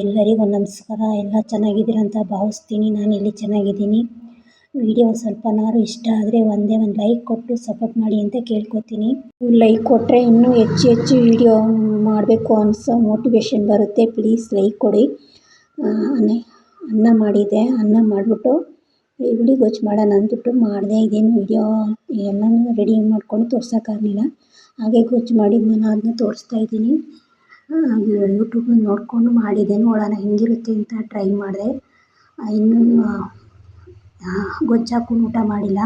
ಎಲ್ಲರಿಗೂ ನಮಸ್ಕಾರ. ಎಲ್ಲ ಚೆನ್ನಾಗಿದ್ದೀರಾ ಅಂತ ಭಾವಿಸ್ತೀನಿ. ನಾನಿಲ್ಲಿ ಚೆನ್ನಾಗಿದ್ದೀನಿ. ವಿಡಿಯೋ ಸ್ವಲ್ಪನಾದ್ರು ಇಷ್ಟ ಆದರೆ ಒಂದೇ ಒಂದು ಲೈಕ್ ಕೊಟ್ಟು ಸಪೋರ್ಟ್ ಮಾಡಿ ಅಂತ ಕೇಳ್ಕೊತೀನಿ. ಲೈಕ್ ಕೊಟ್ಟರೆ ಇನ್ನೂ ಹೆಚ್ಚು ವಿಡಿಯೋ ಮಾಡಬೇಕು ಅನಿಸೋ ಮೋಟಿವೇಶನ್ ಬರುತ್ತೆ. ಪ್ಲೀಸ್ ಲೈಕ್ ಕೊಡಿ. ಅನ್ನ ಮಾಡಿದ್ದೆ. ಅನ್ನ ಮಾಡಿಬಿಟ್ಟು ಈರುಳ್ಳಿ ಗೊಜ್ಜು ಮಾಡೋಣ ಅಂದ್ಬಿಟ್ಟು ಮಾಡಿದೆ. ಇದೇನು ವಿಡಿಯೋ ಎಲ್ಲನೂ ರೆಡಿ ಮಾಡ್ಕೊಂಡು ತೋರ್ಸೋಕ್ಕಾಗಲಿಲ್ಲ. ಹಾಗೆ ಗೊಜ್ಜು ಮಾಡಿದ್ನಲ್ಲ ಅದನ್ನ ತೋರಿಸ್ತಾ ಇದ್ದೀನಿ. ಯೂಟ್ಯೂಬಲ್ಲಿ ನೋಡಿಕೊಂಡು ಮಾಡಿದೆ. ನೋಡೋಣ ಹೆಂಗಿರುತ್ತೆ ಅಂತ ಟ್ರೈ ಮಾಡಿದೆ. ಇನ್ನೂ ಗೊಜ್ಜು ಹಾಕ್ಕೊಂಡು ಊಟ ಮಾಡಿಲ್ಲ.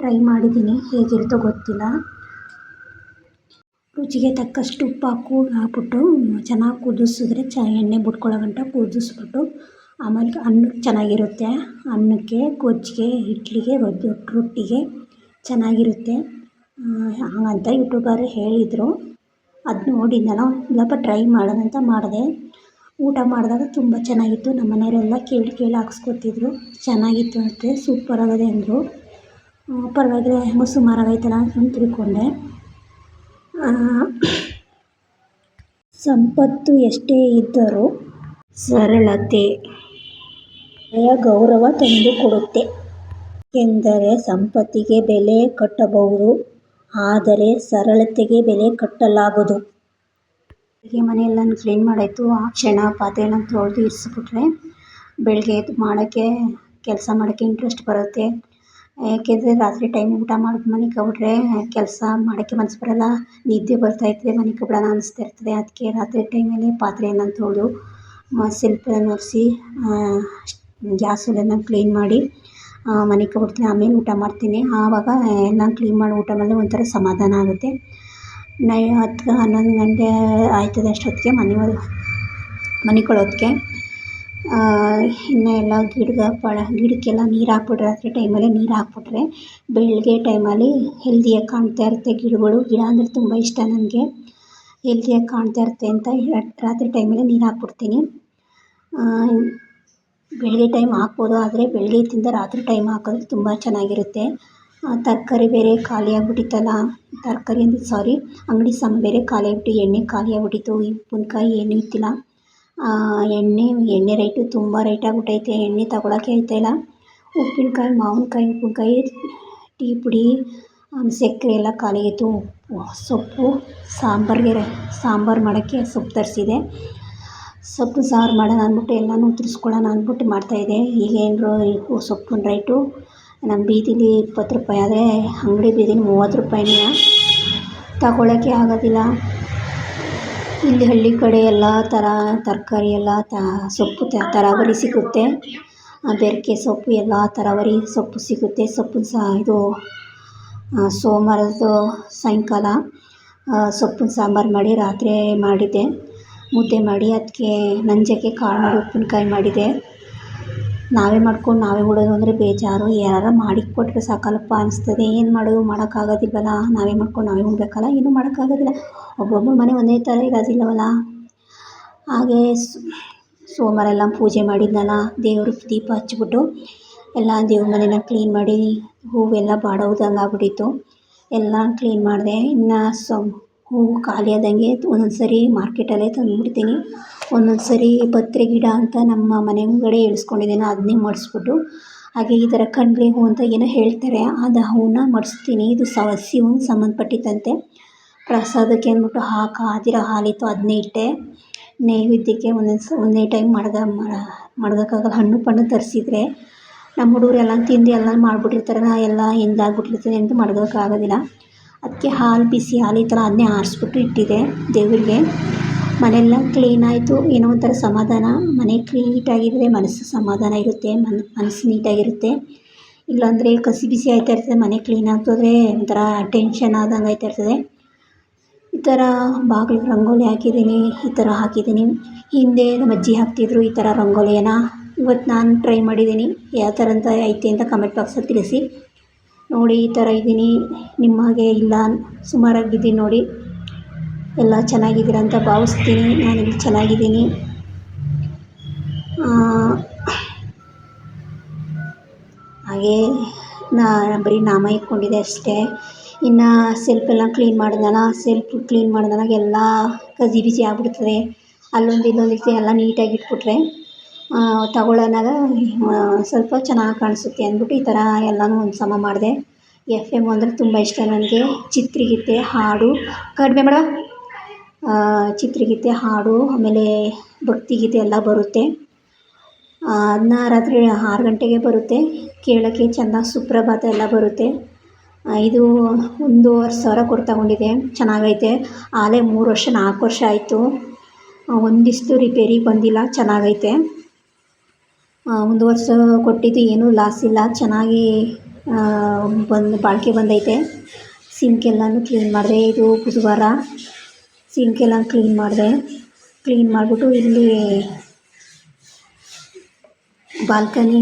ಟ್ರೈ ಮಾಡಿದ್ದೀನಿ, ಹೇಗಿರುತ್ತೋ ಗೊತ್ತಿಲ್ಲ. ರುಚಿಗೆ ತಕ್ಕಷ್ಟು ಉಪ್ಪು ಹಾಕ್ಬಿಟ್ಟು ಚೆನ್ನಾಗಿ ಕುದಿಸಿದ್ರೆ ಎಣ್ಣೆ ಬಿಟ್ಕೊಳ್ಳೋ ಗಂಟ ಕುದಿಸ್ಬಿಟ್ಟು ಆಮೇಲೆ ಅನ್ನಕ್ಕೆ ಚೆನ್ನಾಗಿರುತ್ತೆ. ಅನ್ನಕ್ಕೆ, ಗೊಜ್ಜಿಗೆ, ಇಡ್ಲಿಗೆ, ರೊಟ್ಟಿಗೆ ಚೆನ್ನಾಗಿರುತ್ತೆ ಹಾಗಂತ ಯೂಟ್ಯೂಬರು ಹೇಳಿದರು. ಅದು ನೋಡಿದ್ನಲ್ಲ, ಸ್ವಲ್ಪ ಟ್ರೈ ಮಾಡೋಣ ಅಂತ ಮಾಡಿದೆ. ಊಟ ಮಾಡಿದಾಗ ತುಂಬ ಚೆನ್ನಾಗಿತ್ತು. ನಮ್ಮ ಮನೆಯವರೆಲ್ಲ ಕೇಳಿ ಹಾಕ್ಸ್ಕೊತಿದ್ರು. ಚೆನ್ನಾಗಿತ್ತು ಅಂತೆ, ಸೂಪರ್ ಆಗಿದೆ ಅಂದರು. ಪರವಾಗಿಲ್ಲ, ಹೆಂಗೋ ಸುಮಾರಾಗೈತಲ್ಲ ಅಂತ ತಿಳ್ಕೊಂಡೆ. ಸಂಪತ್ತು ಎಷ್ಟೇ ಇದ್ದರೂ ಸರಳತೆ ಗೌರವ ತಂದುಕೊಡುತ್ತೆ. ಏಕೆಂದರೆ ಸಂಪತ್ತಿಗೆ ಬೆಲೆ ಕಟ್ಟಬಹುದು, ಆದರೆ ಸರಳತೆಗೆ ಬೆಲೆ ಕಟ್ಟಲಾಗದು. ಬೆಳಗ್ಗೆ ಮನೆಯೆಲ್ಲನೂ ಕ್ಲೀನ್ ಮಾಡಾಯಿತು. ಆ ಕ್ಷಣ ಪಾತ್ರೆ ಎಲ್ಲ ತೊಳೆದು ಇರಿಸ್ಬಿಟ್ರೆ ಬೆಳಗ್ಗೆ ಮಾಡೋಕ್ಕೆ, ಕೆಲಸ ಮಾಡೋಕ್ಕೆ ಇಂಟ್ರೆಸ್ಟ್ ಬರುತ್ತೆ. ಯಾಕೆಂದರೆ ರಾತ್ರಿ ಟೈಮ್ ಊಟ ಮಾಡಿ ಮಲ್ಕೊಬಿಟ್ರೆ ಕೆಲಸ ಮಾಡೋಕ್ಕೆ ಮನಸ್ಸು ಬರೋಲ್ಲ. ನಿದ್ದೆ ಬರ್ತಾಯಿರ್ತದೆ, ಮಲ್ಕೊಬಿಡೋಣ ಅನ್ನಿಸ್ತಾ ಇರ್ತದೆ. ಅದಕ್ಕೆ ರಾತ್ರಿ ಟೈಮಲ್ಲಿ ಪಾತ್ರೆ ಎಲ್ಲ ತೊಳೆದು ಸೆಲ್ಫ್ ಎಲ್ಲ ಒರೆಸಿ ಗ್ಯಾಸ್ ಎಲ್ಲ ಕ್ಲೀನ್ ಮಾಡಿ ಮಲ್ಕೊಬಿಡ್ತೀನಿ. ಆಮೇಲೆ ಊಟ ಮಾಡ್ತೀನಿ. ಆವಾಗ ಎಲ್ಲ ಕ್ಲೀನ್ ಮಾಡಿ ಊಟ ಮಾಡಿದ್ರೆ ಒಂಥರ ಸಮಾಧಾನ ಆಗುತ್ತೆ. 10-11 ಗಂಟೆ ಆಯ್ತದೆ ಅಷ್ಟೊತ್ತಿಗೆ ಮಲ್ಕೊಳ್ಳೋದಕ್ಕೆ. ಇನ್ನು ಎಲ್ಲ ಗಿಡಕ್ಕೆಲ್ಲ ನೀರು ಹಾಕ್ಬಿಟ್ರೆ, ರಾತ್ರಿ ಟೈಮಲ್ಲಿ ನೀರು ಹಾಕ್ಬಿಟ್ರೆ ಬೆಳಗ್ಗೆ ಟೈಮಲ್ಲಿ ಹೆಲ್ದಿಯಾಗಿ ಕಾಣ್ತಾ ಇರುತ್ತೆ ಗಿಡಗಳು. ಗಿಡ ಅಂದರೆ ತುಂಬ ಇಷ್ಟ ನನಗೆ. ಹೆಲ್ದಿಯಾಗಿ ಕಾಣ್ತಾ ಇರುತ್ತೆ ಅಂತ ರಾತ್ರಿ ಟೈಮಲ್ಲಿ ನೀರು ಹಾಕ್ಬಿಡ್ತೀನಿ. ಬೆಳಗ್ಗೆ ಟೈಮ್ ಹಾಕ್ಬೋದು, ಆದರೆ ಬೆಳಗ್ಗೆಗಿಂತ ರಾತ್ರಿ ಟೈಮ್ ಹಾಕಿದ್ರೆ ತುಂಬ ಚೆನ್ನಾಗಿರುತ್ತೆ. ತರಕಾರಿ ಬೇರೆ ಖಾಲಿ ಆಗ್ಬಿಟ್ಟಿತ್ತಲ್ಲ, ಅಂಗಡಿ ಸಾಮಾನು ಬೇರೆ ಖಾಲಿ ಆಗ್ಬಿಟ್ಟು, ಎಣ್ಣೆ ಖಾಲಿ ಆಗ್ಬಿಟ್ಟಿತ್ತು. ಉಪ್ಪಿನಕಾಯಿ ಏನೂ ಇತ್ತಿಲ್ಲ. ಎಣ್ಣೆ ರೇಟು ತುಂಬ ರೇಟ್ ಆಗ್ಬಿಟ್ಟೈತೆ. ಎಣ್ಣೆ ತಗೊಳ್ಳೋಕ್ಕೆ ಆಗ್ತಾಯಿಲ್ಲ. ಉಪ್ಪಿನಕಾಯಿ, ಉಪ್ಪಿನಕಾಯಿ, ಟೀ ಪುಡಿ, ಸಕ್ಕರೆ ಎಲ್ಲ ಖಾಲಿ ಆಯಿತು. ಸೊಪ್ಪು ಸಾಂಬಾರು ಮಾಡೋಕ್ಕೆ ಸೊಪ್ಪು ತರಿಸಿದೆ. ಸೊಪ್ಪು ಸಾರು ಮಾಡೋಣ ಅಂದ್ಬಿಟ್ಟು ಎಲ್ಲನೂ ಉತ್ತರಿಸ್ಕೊಳ್ಳೋಣ ಅಂದ್ಬಿಟ್ಟು ಮಾಡ್ತಾಯಿದ್ದೆ. ಈಗೇನು ಸೊಪ್ಪಿನ ರೇಟು ನಮ್ಮ ಬೀದಿಲಿ 20 ರೂಪಾಯಿ, ಆದರೆ ಅಂಗಡಿ ಬೀದಿಲಿ 30 ರೂಪಾಯಿನೇ. ತಗೊಳ್ಳೋಕ್ಕೆ ಆಗೋದಿಲ್ಲ. ಇಲ್ಲಿ ಹಳ್ಳಿ ಕಡೆ ಎಲ್ಲ ಥರ ತರಕಾರಿ ಎಲ್ಲ ಸೊಪ್ಪು ತರಕಾರಿ ಸಿಗುತ್ತೆ. ಬೆರಕೆ ಸೊಪ್ಪು ಎಲ್ಲ ತರಕಾರಿ ಸೊಪ್ಪು ಸಿಗುತ್ತೆ. ಇದು ಸೋಮವಾರದ ಸಾಯಂಕಾಲ ಸೊಪ್ಪಿನ ಸಾಂಬಾರು ಮಾಡಿ ರಾತ್ರಿ ಮಾಡಿದ್ದೆ. ಮುದ್ದೆ ಮಾಡಿ ಅದಕ್ಕೆ ನಂಜಕ್ಕೆ ಕಾಳು ಮಾಡಿ ಉಪ್ಪಿನಕಾಯಿ ಮಾಡಿದೆ. ನಾವೇ ಮಾಡ್ಕೊಂಡು ನಾವೇ ಉಡೋದು ಅಂದರೆ ಬೇಜಾರು. ಯಾರು ಮಾಡಿ ಕೊಟ್ಟರೆ ಸಾಕಲ್ಲಪ್ಪ ಅನಿಸ್ತದೆ. ಏನು ಮಾಡೋದು, ಮಾಡೋಕ್ಕಾಗೋದಿಲ್ವಲ್ಲ. ನಾವೇ ಮಾಡ್ಕೊಂಡು ನಾವೇ ಉಣ್ಬೇಕಲ್ಲ, ಏನೂ ಮಾಡೋಕ್ಕಾಗೋದಿಲ್ಲ. ಒಬ್ಬೊಬ್ಬರ ಮನೆ ಒಂದೇ ಥರ ಇರೋದಿಲ್ಲವಲ್ಲ. ಹಾಗೆ ಸೋಮವಾರ ಎಲ್ಲ ಪೂಜೆ ಮಾಡಿದ್ನಲ್ಲ, ದೇವ್ರಿಗೆ ದೀಪ ಹಚ್ಬಿಟ್ಟು ಎಲ್ಲ ದೇವ್ರ ಮನೆನ ಕ್ಲೀನ್ ಮಾಡಿ, ಹೂವೆಲ್ಲ ಬಾಡೋದಂಗೆ ಆಗ್ಬಿಟ್ಟಿತ್ತು. ಎಲ್ಲ ಕ್ಲೀನ್ ಮಾಡಿದೆ. ಇನ್ನು ಹೂವು ಖಾಲಿ ಆದಂಗೆ ಒಂದೊಂದು ಸರಿ ಮಾರ್ಕೆಟಲ್ಲೇ ತಂದುಬಿಡ್ತೀನಿ. ಒಂದೊಂದು ಸರಿ ಪತ್ರೆ ಗಿಡ ಅಂತ ನಮ್ಮ ಮನೆ ಮುಂಗಡೆ ಇಳಿಸ್ಕೊಂಡಿದ್ದೀನಿ, ಅದನ್ನೇ ಮಡಿಸ್ಬಿಟ್ಟು. ಹಾಗೆ ಈ ಥರ ಕಂಡ್ಲಿ ಹೂ ಅಂತ ಏನೋ ಹೇಳ್ತಾರೆ, ಅದು ಹೂವನ್ನ ಮಡಿಸ್ತೀನಿ. ಇದು ಶಿವನಿಗೆ ಸಂಬಂಧಪಟ್ಟಿದ್ದಂತೆ ಪ್ರಸಾದಕ್ಕೆ ಅಂದ್ಬಿಟ್ಟು ಕಾದಿರೋ ಹಾಲಿತ್ತು, ಅದನ್ನೇ ಇಟ್ಟೆ. ನೈವೇದ್ಯಕ್ಕೆ ಒಂದೇ ಟೈಮ್ ಮಡ್ಗೋಕ್ಕಾಗಲ್ಲ. ಹಣ್ಣು ಪಣ್ಣು ತರಿಸಿದ್ರೆ ನಮ್ಮ ಹುಡುಗರು ಎಲ್ಲ ತಿಂದು ಎಲ್ಲ ಮಾಡಿಬಿಟ್ಟಿರ್ತಾರೆ, ಎಲ್ಲ ಎಂದಾಗ್ಬಿಟ್ಟಿರ್ತದೆ ಅಂತ ಮಡ್ಗೋಕ್ಕಾಗೋದಿಲ್ಲ. ಅದಕ್ಕೆ ಬಿಸಿ ಹಾಲು ಇತ್ತಲ್ಲ, ಅದನ್ನೇ ಆರಿಸ್ಬಿಟ್ಟು ಇಟ್ಟಿದ್ದೆ ದೇವರಿಗೆ. ಮನೆಯೆಲ್ಲ ಕ್ಲೀನ್ ಆಯಿತು. ಏನೋ ಒಂಥರ ಸಮಾಧಾನ. ಮನೆ ನೀಟಾಗಿದ್ದರೆ ಮನಸ್ಸು ಸಮಾಧಾನ ಇರುತ್ತೆ, ಮನಸ್ಸು ನೀಟಾಗಿರುತ್ತೆ. ಇಲ್ಲಾಂದರೆ ಕಸಿ ಬಿಸಿ ಆಯ್ತಾ ಇರ್ತದೆ. ಮನೆ ಕ್ಲೀನ್ ಆಗ್ತದೆ ಒಂಥರ ಟೆನ್ಷನ್ ಆದಂಗೆ ಆಯ್ತಾ ಇರ್ತದೆ. ಈ ಥರ ಬಾಗಿಲಿಗೆ ರಂಗೋಲಿ ಹಾಕಿದ್ದೀನಿ, ಈ ಥರ ಹಾಕಿದ್ದೀನಿ. ಹಿಂದೆ ನಮ್ಮ ಅಜ್ಜಿ ಹಾಕ್ತಿದ್ರು ಈ ಥರ ರಂಗೋಲಿಯನ್ನು. ಇವತ್ತು ನಾನು ಟ್ರೈ ಮಾಡಿದ್ದೀನಿ. ಯಾವ ಥರ ಅಂತ ಐತೆ ಅಂತ ಕಮೆಂಟ್ ಬಾಕ್ಸಲ್ಲಿ ತಿಳಿಸಿ. ನೋಡಿ, ಈ ಥರ ಇದ್ದೀನಿ. ನಿಮ್ಮ ಹಾಗೆ ಇಲ್ಲ, ಸುಮಾರಾಗಿದ್ದೀನಿ ನೋಡಿ. ಎಲ್ಲ ಚೆನ್ನಾಗಿದ್ದೀರ ಅಂತ ಭಾವಿಸ್ತೀನಿ. ನಾನಿಲ್ಲಿ ಚೆನ್ನಾಗಿದ್ದೀನಿ. ಹಾಗೆ ಬರೀ ನಾಮ ಇಟ್ಕೊಂಡಿದ್ದೆ ಅಷ್ಟೇ. ಇನ್ನು ಸೆಲ್ಫೆಲ್ಲ ಕ್ಲೀನ್ ಮಾಡಿದ್ನಲ್ಲ, ಎಲ್ಲ ಗಜಿ ಬಿಜಿ ಆಗ್ಬಿಡ್ತದೆ. ಅಲ್ಲೊಂದು ಇಲ್ಲೊಂದು ಎಲ್ಲ ನೀಟಾಗಿ ಇಟ್ಬಿಟ್ರೆ ತಗೊಳ್ಳೋನಾಗ ಸ್ವಲ್ಪ ಚೆನ್ನಾಗಿ ಕಾಣಿಸುತ್ತೆ ಅಂದ್ಬಿಟ್ಟು ಈ ಥರ ಎಲ್ಲನೂ ಒಂದು ಸಮ ಮಾಡಿದೆ. FM ಅಂದರೆ ತುಂಬ ಇಷ್ಟ ನನಗೆ. ಚಿತ್ರಗೀತೆ, ಹಾಡು ಕಡಿಮೆ ಮಾಡೋ ಚಿತ್ರಗೀತೆ, ಹಾಡು, ಆಮೇಲೆ ಭಕ್ತಿಗೀತೆ ಎಲ್ಲ ಬರುತ್ತೆ. ಅದನ್ನ ರಾತ್ರಿ 6 ಗಂಟೆಗೆ ಬರುತ್ತೆ ಕೇಳೋಕ್ಕೆ ಚೆಂದ. ಸುಪ್ರಭಾತ ಎಲ್ಲ ಬರುತ್ತೆ. ಇದು 1,500 ಕೊಟ್ಟು ತಗೊಂಡಿದ್ದೆ. ಚೆನ್ನಾಗೈತೆ. ಆಲೇ 3 ವರ್ಷ 4 ವರ್ಷ ಆಯಿತು. ಒಂದಿಷ್ಟು ರಿಪೇರಿ ಬಂದಿಲ್ಲ. ಚೆನ್ನಾಗೈತೆ. 1 ವರ್ಷ ಕೊಟ್ಟಿದ್ದು ಏನೂ ಲಾಸ್ ಇಲ್ಲ. ಚೆನ್ನಾಗಿ ಬಾಳಿಕೆ ಬಂದೈತೆ. ಸಿಂಕೆಲ್ಲನೂ ಕ್ಲೀನ್ ಮಾಡಿದೆ. ಇದು ಬುಧವಾರ ಸಿಂಕೆಲ್ಲ ಕ್ಲೀನ್ ಮಾಡಿದೆ. ಕ್ಲೀನ್ ಮಾಡಿಬಿಟ್ಟು ಇಲ್ಲಿ ಬಾಲ್ಕನಿ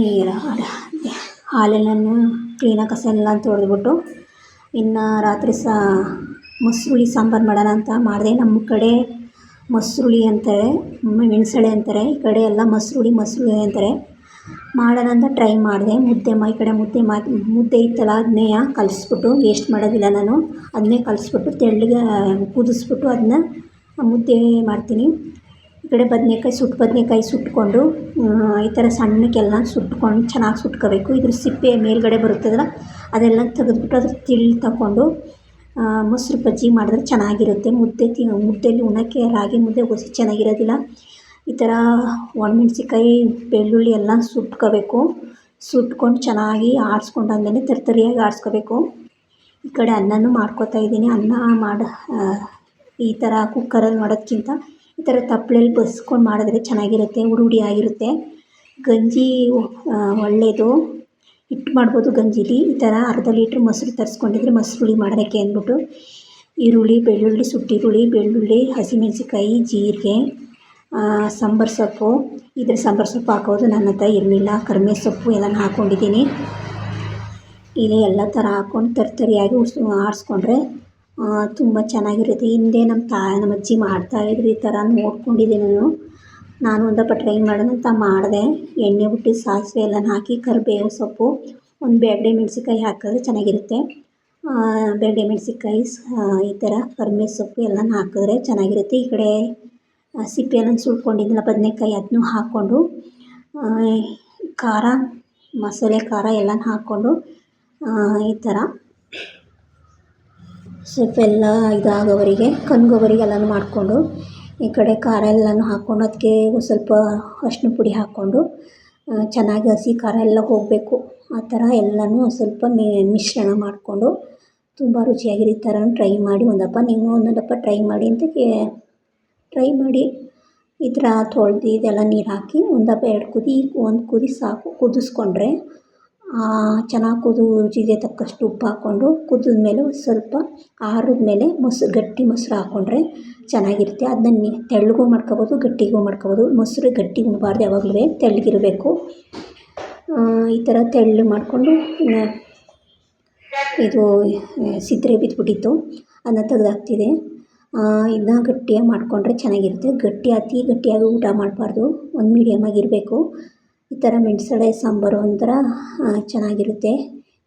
ಹಾಲೆಲ್ಲನೂ ಕ್ಲೀನಾಗಿ ಕಸ ಎಲ್ಲ ತೊಳೆದ್ಬಿಟ್ಟು ಇನ್ನು ರಾತ್ರಿ ಮೊಸರುಳಿ ಸಾಂಬಾರು ಮಾಡೋಣ ಅಂತ ಮಾಡಿದೆ. ನಮ್ಮ ಕಡೆ ಮೊಸರುಳಿ ಅಂತಾರೆ, ಮೆಣಸಳೆ ಅಂತಾರೆ. ಈ ಕಡೆ ಎಲ್ಲ ಮೊಸರುಳಿ ಅಂತಾರೆ. ಮಾಡೋಣ ಅಂತ ಟ್ರೈ ಮಾಡಿದೆ. ಈ ಕಡೆ ಮುದ್ದೆ ಇತ್ತಲ್ಲ, ಅದನ್ನೇ ಕಲಿಸ್ಬಿಟ್ಟು ವೇಸ್ಟ್ ಮಾಡೋದಿಲ್ಲ ನಾನು. ಅದನ್ನೇ ಕಲಿಸ್ಬಿಟ್ಟು ತೆಳ್ಳಗೆ ಕುದಿಸ್ಬಿಟ್ಟು ಅದನ್ನ ಮುದ್ದೆ ಮಾಡ್ತೀನಿ. ಈ ಕಡೆ ಬದನೇಕಾಯಿ ಸುಟ್ಕೊಂಡು ಈ ಥರ ಸಣ್ಣಕ್ಕೆಲ್ಲ ಸುಟ್ಕೊಂಡು ಚೆನ್ನಾಗಿ ಸುಟ್ಕೋಬೇಕು. ಇದ್ರ ಸಿಪ್ಪೆ ಮೇಲ್ಗಡೆ ಬರುತ್ತದಲ್ಲ ಅದೆಲ್ಲ ತೆಗೆದ್ಬಿಟ್ಟು ಅದ್ರ ತಿಳಿ ತಗೊಂಡು ಮೊಸರು ಬಜ್ಜಿ ಮಾಡಿದ್ರೆ ಚೆನ್ನಾಗಿರುತ್ತೆ. ಮುದ್ದೆಲಿ ಉಣ್ಣೋಕ್ಕೆ ರಾಗಿ ಮುದ್ದೆ ಚೆನ್ನಾಗಿರೋದಿಲ್ಲ. ಈ ಥರ ಒಣಮೆಣ್ಸಿನ್ಕಾಯಿ, ಬೆಳ್ಳುಳ್ಳಿ ಎಲ್ಲ ಸುಟ್ಕೋಬೇಕು. ಸುಟ್ಕೊಂಡು ಚೆನ್ನಾಗಿ ಆಡಿಸ್ಕೊಂಡಾದ್ಮೇಲೆ ತರಿಯಾಗಿ ಆಡಿಸ್ಕೋಬೇಕು. ಈ ಕಡೆ ಅನ್ನನೂ ಮಾಡ್ಕೊತಾ ಇದ್ದೀನಿ. ಅನ್ನ ಈ ಥರ ಕುಕ್ಕರಲ್ಲಿ ಮಾಡೋದಕ್ಕಿಂತ ಈ ಥರ ತಪ್ಪಲೆಯಲ್ಲಿ ಬಸ್ಕೊಂಡು ಮಾಡಿದ್ರೆ ಚೆನ್ನಾಗಿರುತ್ತೆ. ಹುಡಿ ಆಗಿರುತ್ತೆ. ಗಂಜಿ ಒಳ್ಳೆಯದು. ಹಿಟ್ಟು ಮಾಡ್ಬೋದು ಗಂಜಿಲಿ. ಈ ಥರ ಅರ್ಧ ಲೀಟ್ರ್ ಮೊಸರು ತರಿಸ್ಕೊಂಡಿದ್ರೆ ಮೊಸರುಳಿ ಮಾಡೋದಕ್ಕೆ ಅಂದ್ಬಿಟ್ಟು ಈರುಳ್ಳಿ, ಬೆಳ್ಳುಳ್ಳಿ, ಸುಟ್ಟಿರುಳ್ಳಿ, ಬೆಳ್ಳುಳ್ಳಿ, ಹಸಿಮೆಣಸಿನ್ಕಾಯಿ, ಜೀರಿಗೆ, ಸಾಂಬಾರು ಸೊಪ್ಪು. ಇದ್ರ ಸಾಂಬಾರು ಸೊಪ್ಪು ಹಾಕೋದು ನನ್ನ ಹತ್ರ ಇರಲಿಲ್ಲ. ಕರಿಮೆ ಸೊಪ್ಪು ಎಲ್ಲ ಹಾಕ್ಕೊಂಡಿದ್ದೀನಿ. ಇಲ್ಲಿ ಎಲ್ಲ ಥರ ಹಾಕ್ಕೊಂಡು ತರಿಯಾಗಿ ಆಡಿಸ್ಕೊಂಡ್ರೆ ತುಂಬ ಚೆನ್ನಾಗಿರುತ್ತೆ. ಹಿಂದೆ ನಮ್ಮ ಅಜ್ಜಿ ಮಾಡ್ತಾಯಿದ್ರು. ಈ ಥರ ನೋಡ್ಕೊಂಡಿದ್ದೆ ನಾನು ಒಂದಪ್ಪ ಟ್ರೈ ಮಾಡೋಣ ಅಂತ ಮಾಡಿದೆ. ಎಣ್ಣೆ ಬಿಟ್ಟು ಸಾಸಿವೆ ಎಲ್ಲ ಹಾಕಿ ಕರಿಬೇವು ಸೊಪ್ಪು, ಒಂದು ಬೇಳೆ ಮೆಣಸಿನ್ಕಾಯಿ ಹಾಕಿದ್ರೆ ಚೆನ್ನಾಗಿರುತ್ತೆ. ಬೇಳೆ ಮೆಣಸಿನ್ಕಾಯಿ, ಈ ಥರ ಕರಿಮೆ ಸೊಪ್ಪು ಎಲ್ಲ ಹಾಕಿದ್ರೆ ಚೆನ್ನಾಗಿರುತ್ತೆ. ಈ ಕಡೆ ಸಿಪ್ಪೆ ಎಲ್ಲ ಸುಟ್ಕೊಂಡಿದ್ದೆಲ್ಲ ಬದನೇಕಾಯಿ ಅದನ್ನೂ ಹಾಕ್ಕೊಂಡು ಖಾರ, ಮಸಾಲೆ ಖಾರ ಎಲ್ಲ ಹಾಕ್ಕೊಂಡು ಈ ಥರ ಸ್ವಲ್ಪ ಎಲ್ಲ ಇದಾಗೋವರೆಗೆ ಕನ್ಗೋವರೆಗೆ ಎಲ್ಲನೂ ಮಾಡಿಕೊಂಡು ಈ ಕಡೆ ಖಾರ ಎಲ್ಲನೂ ಹಾಕ್ಕೊಂಡು ಅದಕ್ಕೆ ಸ್ವಲ್ಪ ಅರಿಶಿನ ಪುಡಿ ಹಾಕ್ಕೊಂಡು ಚೆನ್ನಾಗಿ ಹಸಿ ಖಾರ ಎಲ್ಲ ಹೋಗಬೇಕು. ಆ ಥರ ಎಲ್ಲನೂ ಸ್ವಲ್ಪ ಮಿಶ್ರಣ ಮಾಡಿಕೊಂಡು ತುಂಬ ರುಚಿಯಾಗಿರೋ ಈ ಥರ ಟ್ರೈ ಮಾಡಿ ನೀವು ಒಂದೊಂದಪ್ಪ ಟ್ರೈ ಮಾಡಿ ಅಂತ ಟ್ರೈ ಮಾಡಿ. ಈ ಥರ ತೊಳೆದು ಇದೆಲ್ಲ ನೀರು ಹಾಕಿ ಒಂದಪ್ಪ 1 ಕುದಿ ಸಾಕು. ಕುದಿಸ್ಕೊಂಡ್ರೆ ಚೆನ್ನಾಗಿ ರುಚಿಗೆ ತಕ್ಕಷ್ಟು ಉಪ್ಪು ಹಾಕ್ಕೊಂಡು ಕುದಿದ್ಮೇಲೆ ಸ್ವಲ್ಪ ಆರಿದ್ಮೇಲೆ ಗಟ್ಟಿ ಮೊಸರು ಹಾಕ್ಕೊಂಡ್ರೆ ಚೆನ್ನಾಗಿರುತ್ತೆ. ಅದನ್ನ ತೆಳ್ಳಗೂ ಮಾಡ್ಕೊಬೋದು, ಗಟ್ಟಿಗೂ ಮಾಡ್ಕೊಬೋದು. ಮೊಸರು ಗಟ್ಟಿ ಉಣ್ಣಬಾರ್ದು, ಯಾವಾಗಲೂ ತೆಳ್ಳಗಿರಬೇಕು. ಈ ಥರ ತೆಳ್ಳಗೆ ಮಾಡಿಕೊಂಡು ಇದು ಸಿದ್ರೆ ಬಿದ್ದುಬಿಟ್ಟಿತ್ತು, ಅದನ್ನ ತೆಗೆದಾಕ್ತಿದೆ. ಇದನ್ನ ಗಟ್ಟಿಯಾಗಿ ಮಾಡಿಕೊಂಡ್ರೆ ಚೆನ್ನಾಗಿರುತ್ತೆ. ಅತಿ ಗಟ್ಟಿಯಾಗಿ ಊಟ ಮಾಡಬಾರ್ದು, ಒಂದು ಮೀಡಿಯಮಾಗಿರಬೇಕು. ಈ ಥರ ಮೆಣಸಳೆ ಸಾಂಬಾರು ಒಂಥರ ಚೆನ್ನಾಗಿರುತ್ತೆ.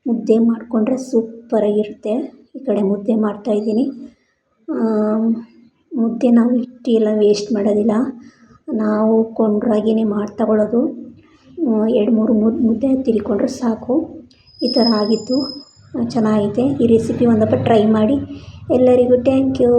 ಮುದ್ದೆ ಮಾಡಿಕೊಂಡ್ರೆ ಸೂಪರಾಗಿರುತ್ತೆ. ಈ ಕಡೆ ಮುದ್ದೆ ಮಾಡ್ತಾಯಿದ್ದೀನಿ. ಮುದ್ದೆ ನಾವು ಹಿಟ್ಟು ಎಲ್ಲ ವೇಸ್ಟ್ ಮಾಡೋದಿಲ್ಲ. ನಾವು ಕೊಂಡ್ರಾಗಿಯೇ ಮಾಡಿ ತಗೊಳ್ಳೋದು. 2-3 ಮುದ್ದೆ ತಿರ್ಕೊಂಡ್ರೆ ಸಾಕು. ಈ ಥರ ಆಗಿತ್ತು. ಚೆನ್ನಾಗೈತೆ. ಈ ರೆಸಿಪಿ ಒಂದಪ್ಪ ಟ್ರೈ ಮಾಡಿ. ಎಲ್ಲರಿಗೂ ಥ್ಯಾಂಕ್ ಯು.